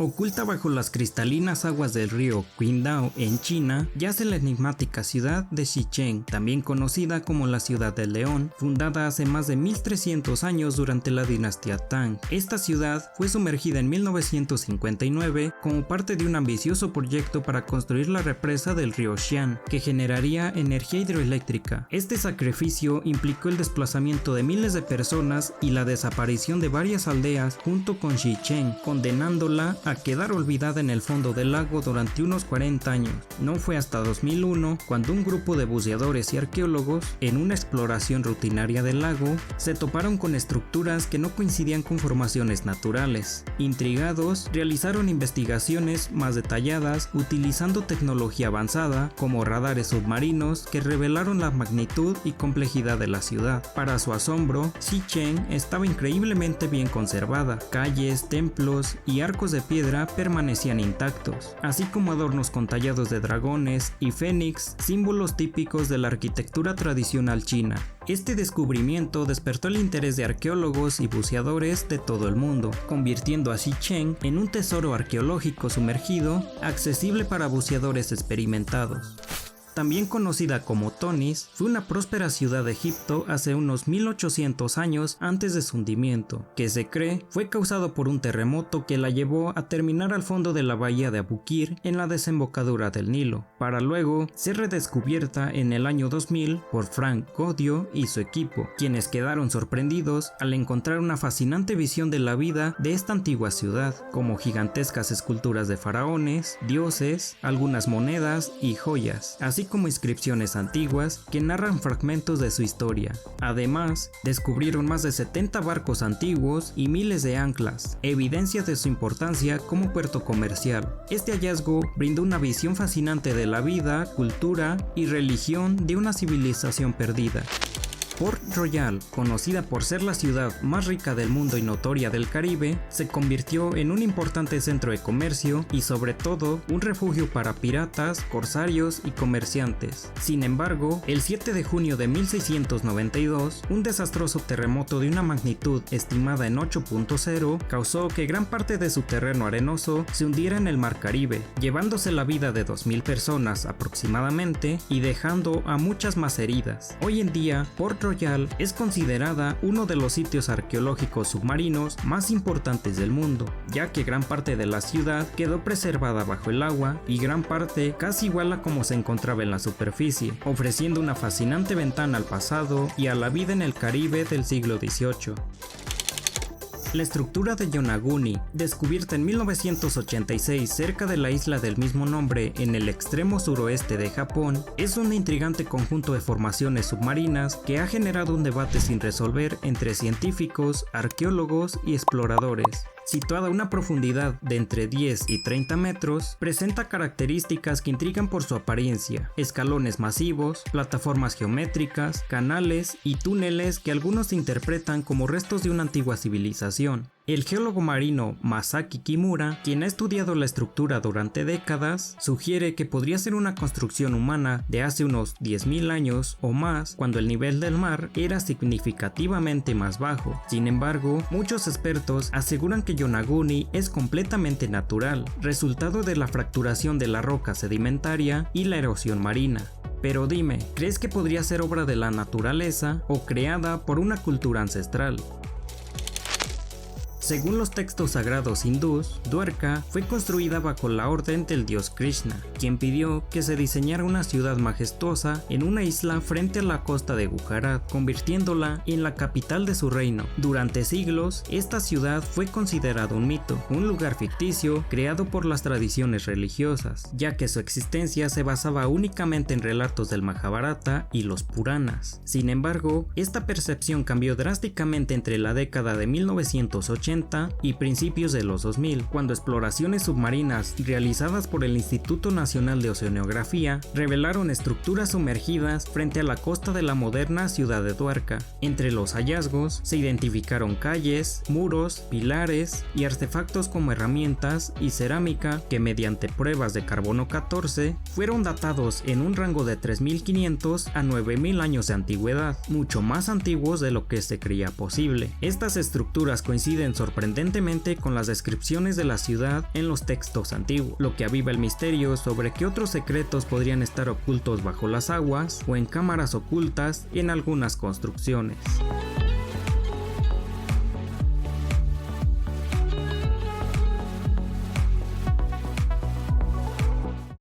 Oculta bajo las cristalinas aguas del río Qingdao en China, yace la enigmática ciudad de Xicheng, también conocida como la Ciudad del León, fundada hace más de 1300 años durante la dinastía Tang. Esta ciudad fue sumergida en 1959 como parte de un ambicioso proyecto para construir la represa del río Xian, que generaría energía hidroeléctrica. Este sacrificio implicó el desplazamiento de miles de personas y la desaparición de varias aldeas junto con Xicheng, condenándola a quedar olvidada en el fondo del lago durante unos 40 años. No fue hasta 2001 cuando un grupo de buceadores y arqueólogos, en una exploración rutinaria del lago, se toparon con estructuras que no coincidían con formaciones naturales. Intrigados, realizaron investigaciones más detalladas utilizando tecnología avanzada como radares submarinos que revelaron la magnitud y complejidad de la ciudad. Para su asombro, Xicheng estaba increíblemente bien conservada. Calles, templos y arcos de piedra permanecían intactos, así como adornos con tallados de dragones y fénix, símbolos típicos de la arquitectura tradicional china. Este descubrimiento despertó el interés de arqueólogos y buceadores de todo el mundo, convirtiendo a Xicheng en un tesoro arqueológico sumergido, accesible para buceadores experimentados. También conocida como Tonis, fue una próspera ciudad de Egipto hace unos 1800 años antes de su hundimiento, que se cree fue causado por un terremoto que la llevó a terminar al fondo de la bahía de Abukir en la desembocadura del Nilo, para luego ser redescubierta en el año 2000 por Frank Godio y su equipo, quienes quedaron sorprendidos al encontrar una fascinante visión de la vida de esta antigua ciudad, como gigantescas esculturas de faraones, dioses, algunas monedas y joyas, así como inscripciones antiguas que narran fragmentos de su historia. Además, descubrieron más de 70 barcos antiguos y miles de anclas, evidencias de su importancia como puerto comercial. Este hallazgo brindó una visión fascinante de la vida, cultura y religión de una civilización perdida. Port Royal, conocida por ser la ciudad más rica del mundo y notoria del Caribe, se convirtió en un importante centro de comercio y sobre todo un refugio para piratas, corsarios y comerciantes. Sin embargo, el 7 de junio de 1692, un desastroso terremoto de una magnitud estimada en 8.0 causó que gran parte de su terreno arenoso se hundiera en el mar Caribe, llevándose la vida de 2000 personas aproximadamente y dejando a muchas más heridas. Hoy en día, Port Royal es considerada uno de los sitios arqueológicos submarinos más importantes del mundo, ya que gran parte de la ciudad quedó preservada bajo el agua y gran parte casi igual a como se encontraba en la superficie, ofreciendo una fascinante ventana al pasado y a la vida en el Caribe del siglo XVIII. La estructura de Yonaguni, descubierta en 1986 cerca de la isla del mismo nombre en el extremo suroeste de Japón, es un intrigante conjunto de formaciones submarinas que ha generado un debate sin resolver entre científicos, arqueólogos y exploradores. Situada a una profundidad de entre 10 y 30 metros, presenta características que intrigan por su apariencia: escalones masivos, plataformas geométricas, canales y túneles que algunos interpretan como restos de una antigua civilización. El geólogo marino Masaki Kimura, quien ha estudiado la estructura durante décadas, sugiere que podría ser una construcción humana de hace unos 10.000 años o más, cuando el nivel del mar era significativamente más bajo. Sin embargo, muchos expertos aseguran que Yonaguni es completamente natural, resultado de la fracturación de la roca sedimentaria y la erosión marina. Pero dime, ¿crees que podría ser obra de la naturaleza o creada por una cultura ancestral? Según los textos sagrados hindús, Dwarka fue construida bajo la orden del dios Krishna, quien pidió que se diseñara una ciudad majestuosa en una isla frente a la costa de Gujarat, convirtiéndola en la capital de su reino. Durante siglos, esta ciudad fue considerada un mito, un lugar ficticio creado por las tradiciones religiosas, ya que su existencia se basaba únicamente en relatos del Mahabharata y los Puranas. Sin embargo, esta percepción cambió drásticamente entre la década de 1980 y principios de los 2000, cuando exploraciones submarinas realizadas por el Instituto Nacional de Oceanografía revelaron estructuras sumergidas frente a la costa de la moderna ciudad de Dwarka. Entre los hallazgos se identificaron calles, muros, pilares y artefactos como herramientas y cerámica que, mediante pruebas de carbono 14, fueron datados en un rango de 3500 a 9000 años de antigüedad, mucho más antiguos de lo que se creía posible. Estas estructuras coinciden sorprendentemente con las descripciones de la ciudad en los textos antiguos, lo que aviva el misterio sobre qué otros secretos podrían estar ocultos bajo las aguas o en cámaras ocultas en algunas construcciones.